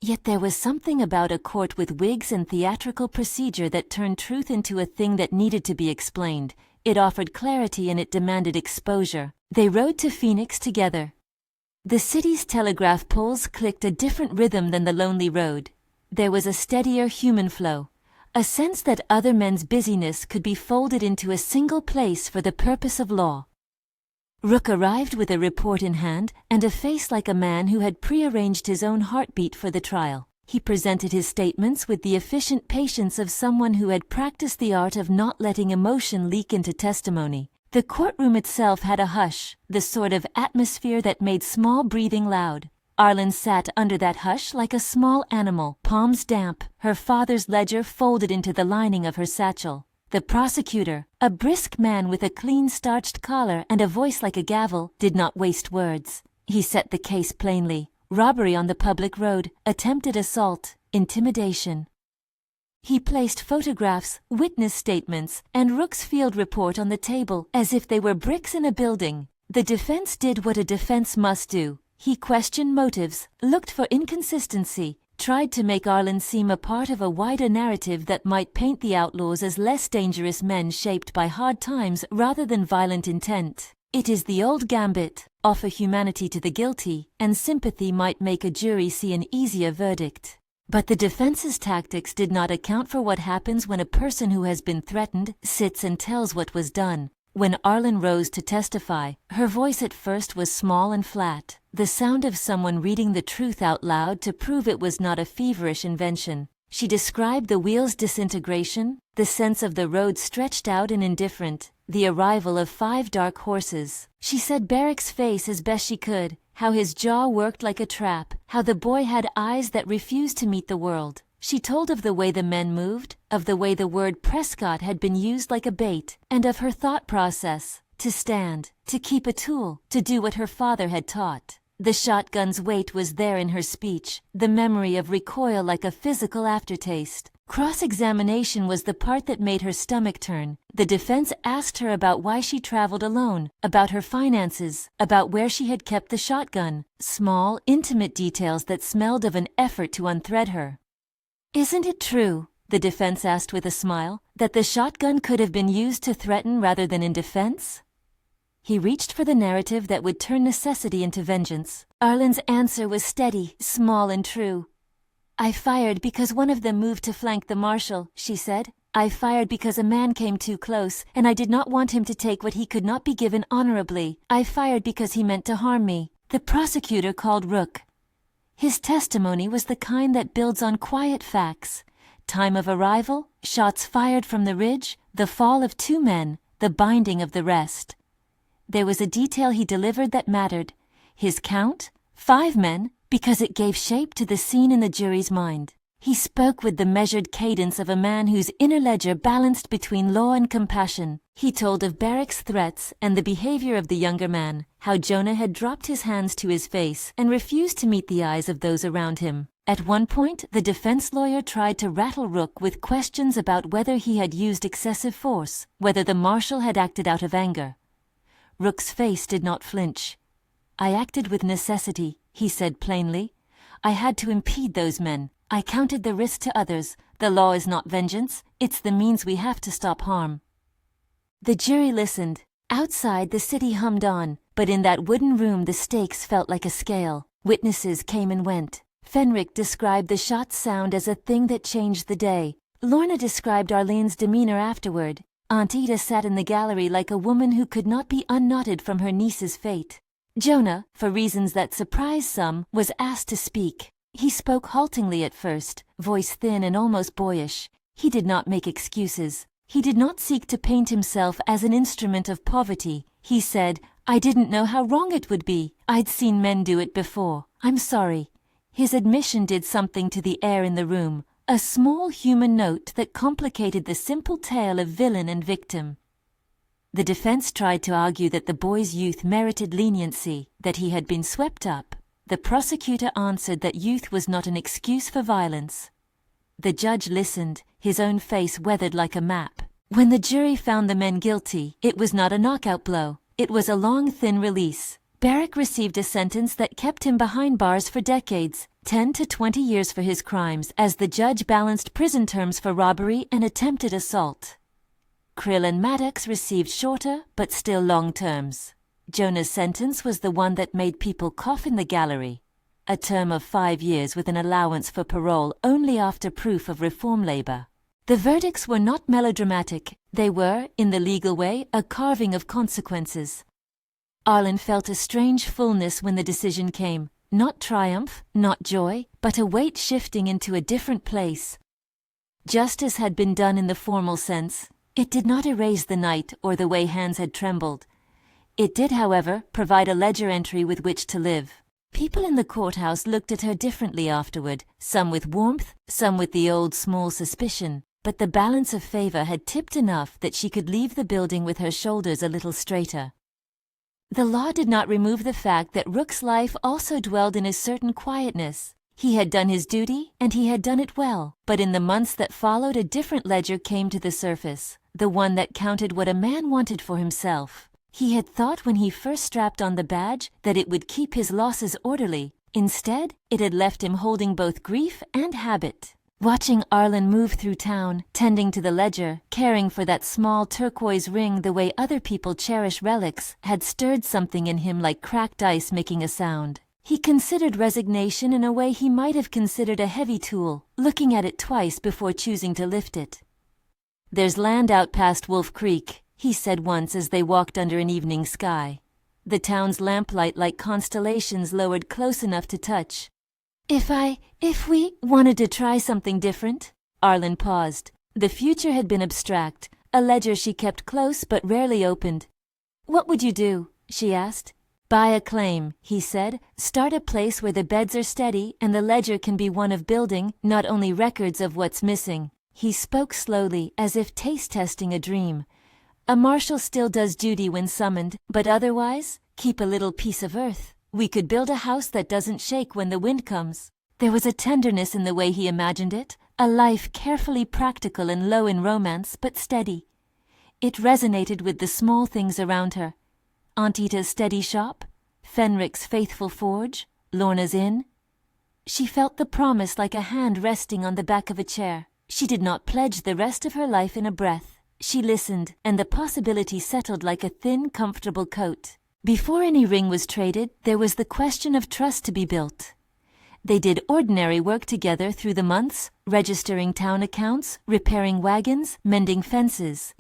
Yet there was something about a court with wigs and theatrical procedure that turned truth into a thing that needed to be explained. It offered clarity and it demanded exposure. They rode to Phoenix together. The city's telegraph poles clicked a different rhythm than the lonely road. There was a steadier human flow, a sense that other men's busyness could be folded into a single place for the purpose of law. Rook arrived with a report in hand and a face like a man who had prearranged his own heartbeat for the trial. He presented his statements with the efficient patience of someone who had practiced the art of not letting emotion leak into testimony. The courtroom itself had a hush, the sort of atmosphere that made small breathing loud. Arlen sat under that hush like a small animal, palms damp, her father's ledger folded into the lining of her satchel. The prosecutor, a brisk man with a clean starched collar and a voice like a gavel, did not waste words. He set the case plainly: robbery on the public road, attempted assault, intimidation. He placed photographs, witness statements, and Rook's field report on the table as if they were bricks in a building. The defense did what a defense must do. He questioned motives, looked for inconsistency, tried to make Arlen seem a part of a wider narrative that might paint the outlaws as less dangerous men shaped by hard times rather than violent intent. It is the old gambit: offer humanity to the guilty, and sympathy might make a jury see an easier verdict. But the defense's tactics did not account for what happens when a person who has been threatened sits and tells what was done. When Arlen rose to testify, her voice at first was small and flat, the sound of someone reading the truth out loud to prove it was not a feverish invention. She described the wheel's disintegration, the sense of the road stretched out and indifferent, the arrival of 5 dark horses. She said Barrick's face as best she could, how his jaw worked like a trap, how the boy had eyes that refused to meet the world. She told of the way the men moved, of the way the word Prescott had been used like a bait, and of her thought process: to stand, to keep a tool, to do what her father had taught. The shotgun's weight was there in her speech, the memory of recoil like a physical aftertaste. Cross-examination was the part that made her stomach turn. The defense asked her about why she traveled alone, about her finances, about where she had kept the shotgun, small, intimate details that smelled of an effort to unthread her. "Isn't it true," the defense asked with a smile, "that the shotgun could have been used to threaten rather than in defense?" He reached for the narrative that would turn necessity into vengeance. Arlen's answer was steady, small and true. "I fired because one of them moved to flank the marshal," she said. "I fired because a man came too close, and I did not want him to take what he could not be given honorably. I fired because he meant to harm me." The prosecutor called Rook. His testimony was the kind that builds on quiet facts: time of arrival, shots fired from the ridge, the fall of 2 men, the binding of the rest. There was a detail he delivered that mattered. His count, 5 men, because it gave shape to the scene in the jury's mind. He spoke with the measured cadence of a man whose inner ledger balanced between law and compassion. He told of Barak's threats and the behavior of the younger man, how Jonah had dropped his hands to his face and refused to meet the eyes of those around him. At one point, the defense lawyer tried to rattle Rook with questions about whether he had used excessive force, whether the marshal had acted out of anger. Rook's face did not flinch. "I acted with necessity," he said plainly. "I had to impede those men. I counted the risk to others. The law is not vengeance, it's the means we have to stop harm." The jury listened. Outside, the city hummed on, but in that wooden room the stakes felt like a scale. Witnesses came and went. Fenric described the shot's sound as a thing that changed the day. Lorna described Arlene's demeanor afterward. Aunt Ida sat in the gallery like a woman who could not be unknotted from her niece's fate. Jonah, for reasons that surprised some, was asked to speak. He spoke haltingly at first, voice thin and almost boyish. He did not make excuses. He did not seek to paint himself as an instrument of poverty. He said, "I didn't know how wrong it would be. I'd seen men do it before. I'm sorry." His admission did something to the air in the room, a small human note that complicated the simple tale of villain and victim. The defense tried to argue that the boy's youth merited leniency, that he had been swept up. The prosecutor answered that youth was not an excuse for violence. The judge listened, his own face weathered like a map. When the jury found the men guilty, it was not a knockout blow. It was a long, thin release. Barak received a sentence that kept him behind bars for decades, 10 to 20 years for his crimes, as the judge balanced prison terms for robbery and attempted assault. Krill and Maddox received shorter, but still long terms. Jonah's sentence was the one that made people cough in the gallery. A term of 5 years with an allowance for parole only after proof of reform labor. The verdicts were not melodramatic. They were, in the legal way, a carving of consequences. Arlen felt a strange fullness when the decision came. Not triumph, not joy, but a weight shifting into a different place. Justice had been done in the formal sense. It did not erase the night or the way hands had trembled. It did, however, provide a ledger entry with which to live. People in the courthouse looked at her differently afterward, some with warmth, some with the old small suspicion, but the balance of favor had tipped enough that she could leave the building with her shoulders a little straighter. The law did not remove the fact that Rook's life also dwelled in a certain quietness. He had done his duty, and he had done it well, but in the months that followed a different ledger came to the surface, the one that counted what a man wanted for himself. He had thought when he first strapped on the badge that it would keep his losses orderly. Instead, it had left him holding both grief and habit. Watching Arlen move through town, tending to the ledger, caring for that small turquoise ring the way other people cherish relics, had stirred something in him like cracked ice making a sound. He considered resignation in a way he might have considered a heavy tool, looking at it twice before choosing to lift it. "There's land out past Wolf Creek," he said once as they walked under an evening sky. The town's lamplight like constellations lowered close enough to touch. If we wanted to try something different?" Arlen paused. The future had been abstract, a ledger she kept close but rarely opened. "What would you do?" she asked. "Buy a claim," he said. "Start a place where the beds are steady and the ledger can be one of building, not only records of what's missing." He spoke slowly, as if taste-testing a dream. "A marshal still does duty when summoned, but otherwise, keep a little piece of earth. We could build a house that doesn't shake when the wind comes." There was a tenderness in the way he imagined it, a life carefully practical and low in romance, but steady. It resonated with the small things around her. Aunt Ita's steady shop, Fenric's faithful forge, Lorna's inn. She felt the promise like a hand resting on the back of a chair. She did not pledge the rest of her life in a breath. She listened, and the possibility settled like a thin, comfortable coat. Before any ring was traded, there was the question of trust to be built. They did ordinary work together through the months, registering town accounts, repairing wagons, mending fences.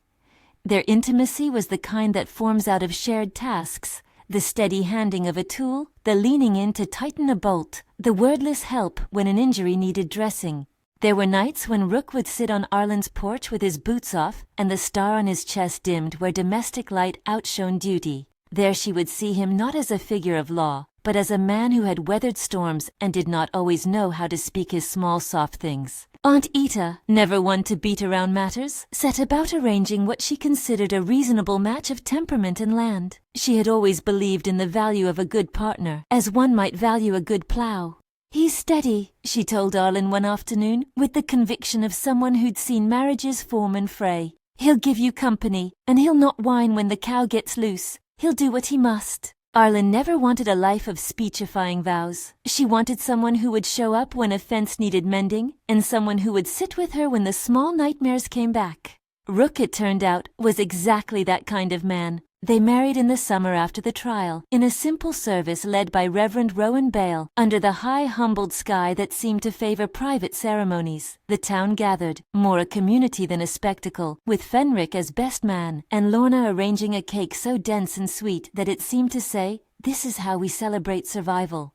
Their intimacy was the kind that forms out of shared tasks, the steady handing of a tool, the leaning in to tighten a bolt, the wordless help when an injury needed dressing. There were nights when Rook would sit on Arlen's porch with his boots off and the star on his chest dimmed where domestic light outshone duty. There she would see him not as a figure of law, but as a man who had weathered storms and did not always know how to speak his small soft things. Aunt Ita, never one to beat around matters, set about arranging what she considered a reasonable match of temperament and land. She had always believed in the value of a good partner, as one might value a good plow. "He's steady," she told Arlen one afternoon, with the conviction of someone who'd seen marriages form and fray. "He'll give you company, and he'll not whine when the cow gets loose. He'll do what he must." Arlen never wanted a life of speechifying vows. She wanted someone who would show up when a fence needed mending, and someone who would sit with her when the small nightmares came back. Rook, it turned out, was exactly that kind of man. They married in the summer after the trial, in a simple service led by Reverend Rowan Bale, under the high humbled sky that seemed to favor private ceremonies. The town gathered, more a community than a spectacle, with Fenric as best man, and Lorna arranging a cake so dense and sweet that it seemed to say, "This is how we celebrate survival."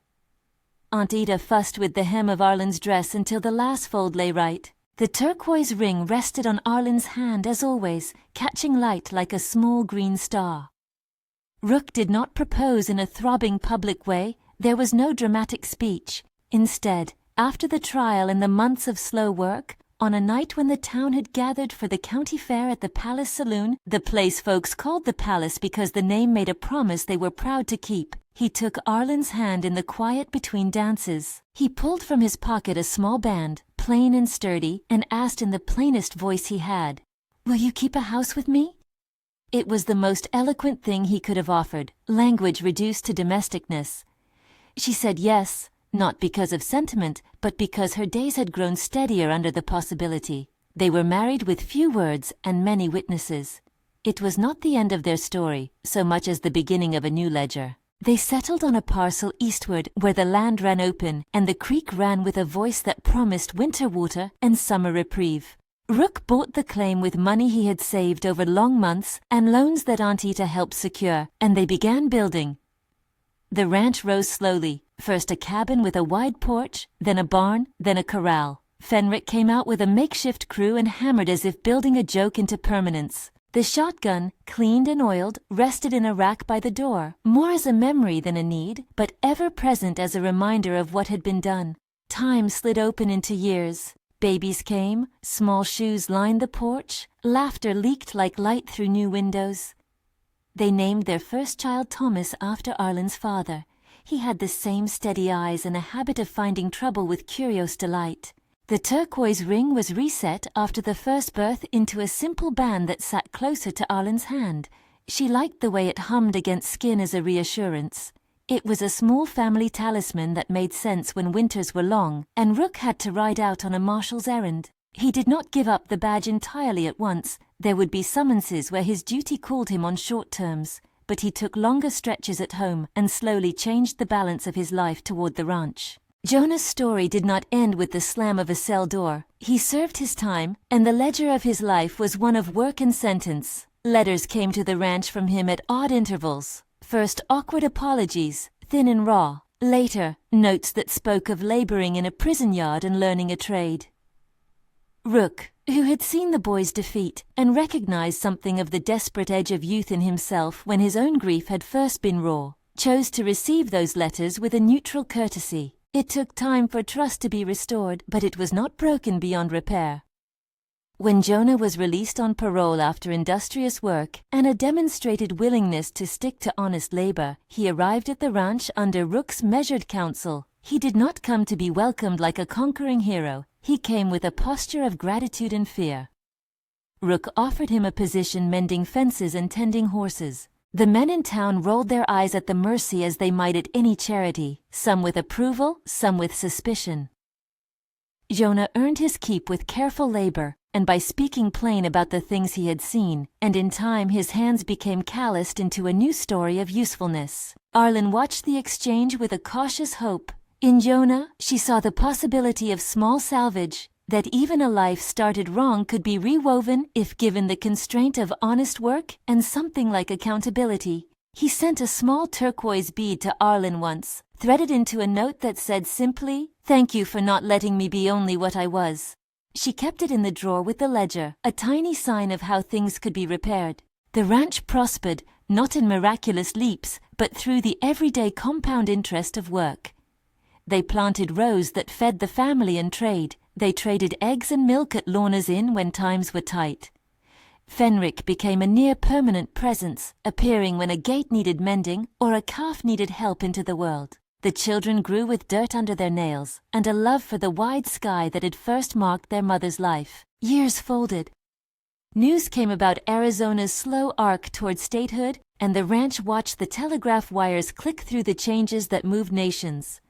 Aunt Ida fussed with the hem of Arlen's dress until the last fold lay right. The turquoise ring rested on Arlen's hand as always, catching light like a small green star. Rook did not propose in a throbbing public way. There was no dramatic speech. Instead, after the trial and the months of slow work, on a night when the town had gathered for the county fair at the Palace Saloon, the place folks called the Palace because the name made a promise they were proud to keep, he took Arlen's hand in the quiet between dances. He pulled from his pocket a small band, plain and sturdy, and asked in the plainest voice he had, "Will you keep a house with me?" It was the most eloquent thing he could have offered, language reduced to domesticness. She said yes, not because of sentiment, but because her days had grown steadier under the possibility. They were married with few words and many witnesses. It was not the end of their story, so much as the beginning of a new ledger. They settled on a parcel eastward where the land ran open and the creek ran with a voice that promised winter water and summer reprieve. Rook bought the claim with money he had saved over long months and loans that Aunt Ita helped secure, and they began building. The ranch rose slowly, first a cabin with a wide porch, then a barn, then a corral. Fenric came out with a makeshift crew and hammered as if building a joke into permanence. The shotgun, cleaned and oiled, rested in a rack by the door, more as a memory than a need, but ever present as a reminder of what had been done. Time slid open into years. Babies came, small shoes lined the porch, laughter leaked like light through new windows. They named their first child Thomas after Arlen's father. He had the same steady eyes and a habit of finding trouble with curious delight. The turquoise ring was reset after the first birth into a simple band that sat closer to Arlen's hand. She liked the way it hummed against skin as a reassurance. It was a small family talisman that made sense when winters were long, and Rook had to ride out on a marshal's errand. He did not give up the badge entirely at once. There would be summonses where his duty called him on short terms, but he took longer stretches at home and slowly changed the balance of his life toward the ranch. Jonah's story did not end with the slam of a cell door. He served his time, and the ledger of his life was one of work and sentence. Letters came to the ranch from him at odd intervals. First awkward apologies, thin and raw. Later, notes that spoke of laboring in a prison yard and learning a trade. Rook, who had seen the boy's defeat and recognized something of the desperate edge of youth in himself when his own grief had first been raw, chose to receive those letters with a neutral courtesy. It took time for trust to be restored, but it was not broken beyond repair. When Jonah was released on parole after industrious work and a demonstrated willingness to stick to honest labor, he arrived at the ranch under Rook's measured counsel. He did not come to be welcomed like a conquering hero. He came with a posture of gratitude and fear. Rook offered him a position mending fences and tending horses. The men in town rolled their eyes at the mercy as they might at any charity, some with approval, some with suspicion. Jonah earned his keep with careful labor, and by speaking plain about the things he had seen, and in time his hands became calloused into a new story of usefulness. Arlen watched the exchange with a cautious hope. In Jonah, she saw the possibility of small salvage, that even a life started wrong could be rewoven if given the constraint of honest work and something like accountability. He sent a small turquoise bead to Arlen once, threaded into a note that said simply, "Thank you for not letting me be only what I was." She kept it in the drawer with the ledger, a tiny sign of how things could be repaired. The ranch prospered, not in miraculous leaps, but through the everyday compound interest of work. They planted rows that fed the family and trade. They traded eggs and milk at Lorna's Inn when times were tight. Fenric became a near-permanent presence, appearing when a gate needed mending or a calf needed help into the world. The children grew with dirt under their nails and a love for the wide sky that had first marked their mother's life. Years folded. News came about Arizona's slow arc toward statehood, and the ranch watched the telegraph wires click through the changes that moved nations.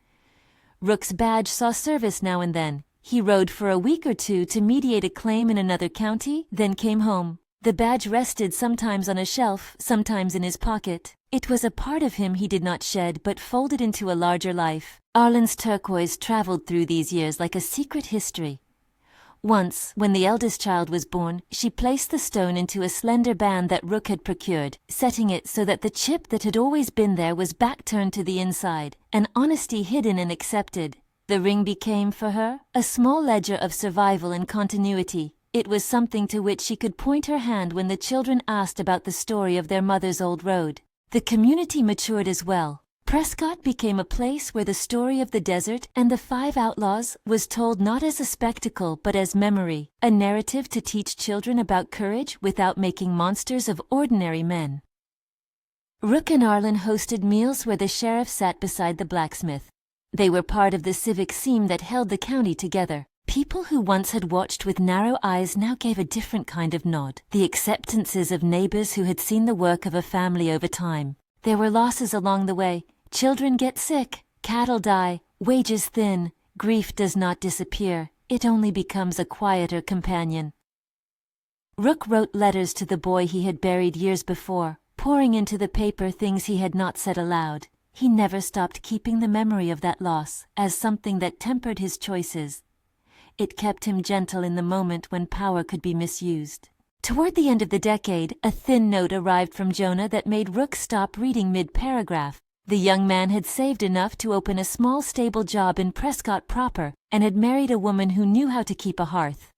Rook's badge saw service now and then. He rode for a week or two to mediate a claim in another county, then came home. The badge rested sometimes on a shelf, sometimes in his pocket. It was a part of him he did not shed but folded into a larger life. Arlen's turquoise traveled through these years like a secret history. Once, when the eldest child was born, she placed the stone into a slender band that Rook had procured, setting it so that the chip that had always been there was back turned to the inside, an honesty hidden and accepted. The ring became, for her, a small ledger of survival and continuity. It was something to which she could point her hand when the children asked about the story of their mother's old road. The community matured as well. Prescott became a place where the story of the desert and the 5 outlaws was told not as a spectacle but as memory, a narrative to teach children about courage without making monsters of ordinary men. Rook and Arlen hosted meals where the sheriff sat beside the blacksmith. They were part of the civic seam that held the county together. People who once had watched with narrow eyes now gave a different kind of nod. The acceptances of neighbors who had seen the work of a family over time. There were losses along the way. Children get sick, cattle die, wages thin, grief does not disappear, it only becomes a quieter companion. Rook wrote letters to the boy he had buried years before, pouring into the paper things he had not said aloud. He never stopped keeping the memory of that loss as something that tempered his choices. It kept him gentle in the moment when power could be misused. Toward the end of the decade, a thin note arrived from Jonah that made Rook stop reading mid-paragraph. The young man had saved enough to open a small stable job in Prescott proper and had married a woman who knew how to keep a hearth.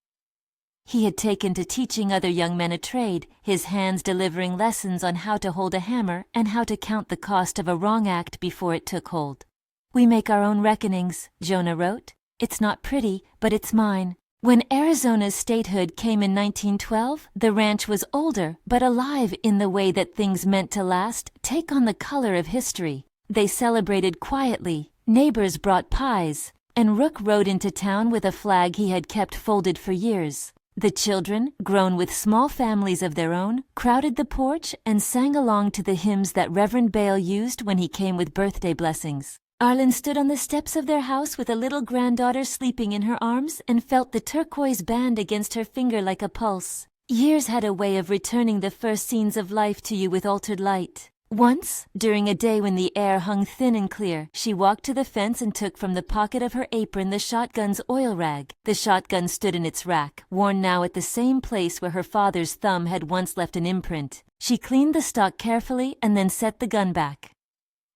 He had taken to teaching other young men a trade, his hands delivering lessons on how to hold a hammer and how to count the cost of a wrong act before it took hold. "We make our own reckonings," Jonah wrote. "It's not pretty, but it's mine." When Arizona's statehood came in 1912, the ranch was older, but alive in the way that things meant to last, take on the color of history. They celebrated quietly, neighbors brought pies, and Rook rode into town with a flag he had kept folded for years. The children, grown with small families of their own, crowded the porch and sang along to the hymns that Reverend Bale used when he came with birthday blessings. Arlen stood on the steps of their house with a little granddaughter sleeping in her arms and felt the turquoise band against her finger like a pulse. Years had a way of returning the first scenes of life to you with altered light. Once, during a day when the air hung thin and clear, she walked to the fence and took from the pocket of her apron the shotgun's oil rag. The shotgun stood in its rack, worn now at the same place where her father's thumb had once left an imprint. She cleaned the stock carefully and then set the gun back.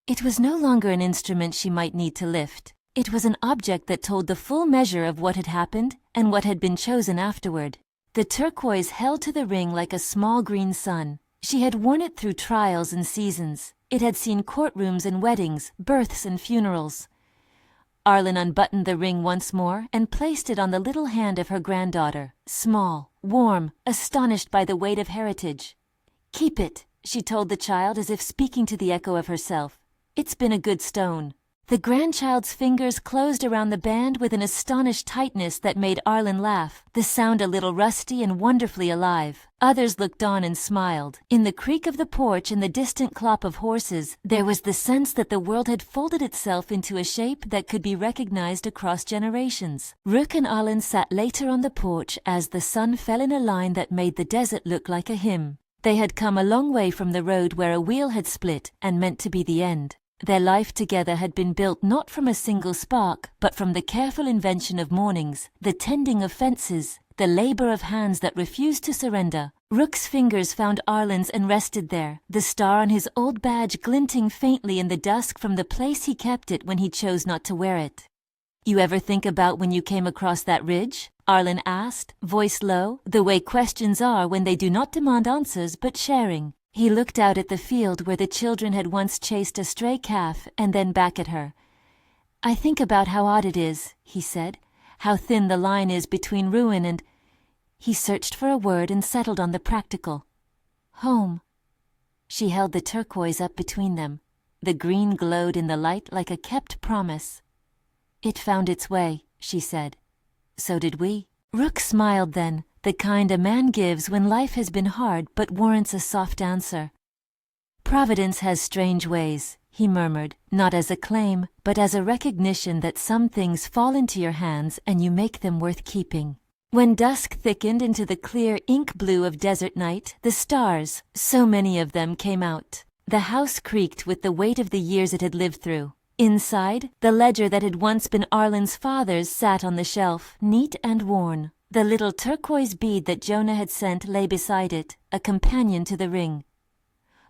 It was no longer an instrument she might need to lift. It was an object that told the full measure of what had happened and what had been chosen afterward. The turquoise held to the ring like a small green sun. She had worn it through trials and seasons. It had seen courtrooms and weddings, births and funerals. Arlen unbuttoned the ring once more and placed it on the little hand of her granddaughter, small, warm, astonished by the weight of heritage. "Keep it," she told the child as if speaking to the echo of herself. "It's been a good stone." The grandchild's fingers closed around the band with an astonished tightness that made Arlen laugh, the sound a little rusty and wonderfully alive. Others looked on and smiled. In the creak of the porch and the distant clop of horses, there was the sense that the world had folded itself into a shape that could be recognized across generations. Rook and Arlen sat later on the porch as the sun fell in a line that made the desert look like a hymn. They had come a long way from the road where a wheel had split and meant to be the end. Their life together had been built not from a single spark, but from the careful invention of mornings, the tending of fences, the labor of hands that refused to surrender. Rook's fingers found Arlen's and rested there, the star on his old badge glinting faintly in the dusk from the place he kept it when he chose not to wear it. "You ever think about when you came across that ridge?" Arlen asked, voice low, the way questions are when they do not demand answers but sharing. He looked out at the field where the children had once chased a stray calf and then back at her. "I think about how odd it is," he said, "how thin the line is between ruin and—" He searched for a word and settled on the practical. "Home." She held the turquoise up between them. The green glowed in the light like a kept promise. "It found its way," she said. "So did we." Rook smiled then, the kind a man gives when life has been hard but warrants a soft answer. "Providence has strange ways," he murmured, not as a claim, but as a recognition that some things fall into your hands and you make them worth keeping. When dusk thickened into the clear ink blue of desert night, the stars, so many of them, came out. The house creaked with the weight of the years it had lived through. Inside, the ledger that had once been Arlen's father's sat on the shelf, neat and worn. The little turquoise bead that Jonah had sent lay beside it, a companion to the ring.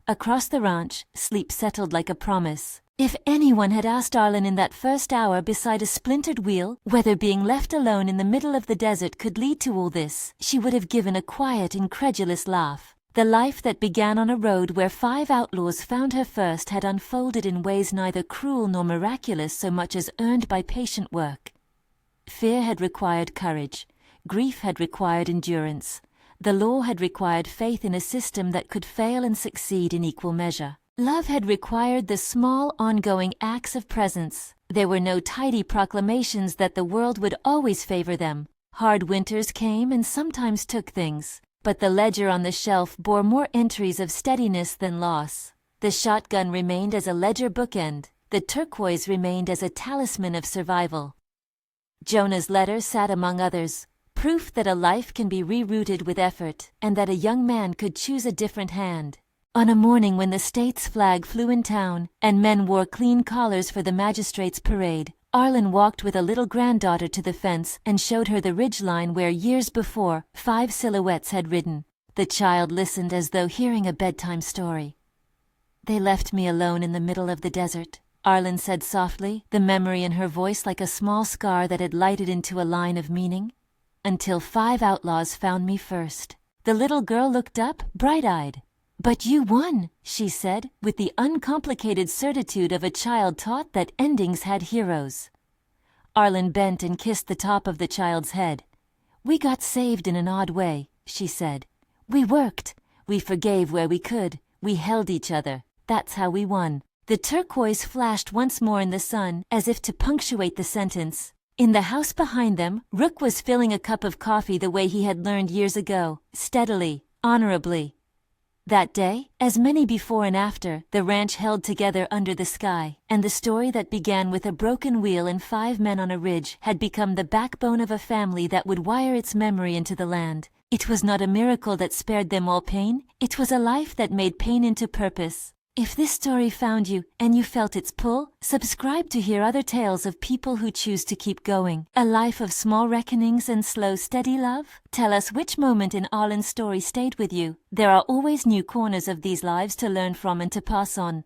Across the ranch, sleep settled like a promise. If anyone had asked Arlen in that first hour beside a splintered wheel whether being left alone in the middle of the desert could lead to all this, she would have given a quiet, incredulous laugh. The life that began on a road where 5 outlaws found her first had unfolded in ways neither cruel nor miraculous so much as earned by patient work. Fear had required courage. Grief had required endurance. The law had required faith in a system that could fail and succeed in equal measure. Love had required the small, ongoing acts of presence. There were no tidy proclamations that the world would always favor them. Hard winters came and sometimes took things, but the ledger on the shelf bore more entries of steadiness than loss. The shotgun remained as a ledger bookend. The turquoise remained as a talisman of survival. Jonah's letter sat among others, proof that a life can be rerouted with effort, and that a young man could choose a different hand. On a morning when the state's flag flew in town, and men wore clean collars for the magistrate's parade, Arlen walked with a little granddaughter to the fence and showed her the ridgeline where years before 5 silhouettes had ridden. The child listened as though hearing a bedtime story. "They left me alone in the middle of the desert," Arlen said softly, the memory in her voice like a small scar that had lighted into a line of meaning. "Until 5 outlaws found me first." The little girl looked up, bright-eyed. "But you won," she said, with the uncomplicated certitude of a child taught that endings had heroes. Arlen bent and kissed the top of the child's head. "We got saved in an odd way," she said. "We worked. We forgave where we could. We held each other. That's how we won." The turquoise flashed once more in the sun, as if to punctuate the sentence. In the house behind them, Rook was filling a cup of coffee the way he had learned years ago, steadily, honorably. That day, as many before and after, the ranch held together under the sky, and the story that began with a broken wheel and 5 men on a ridge had become the backbone of a family that would wire its memory into the land. It was not a miracle that spared them all pain, it was a life that made pain into purpose. If this story found you, and you felt its pull, subscribe to hear other tales of people who choose to keep going. A life of small reckonings and slow, steady love? Tell us which moment in Arlen's story stayed with you. There are always new corners of these lives to learn from and to pass on.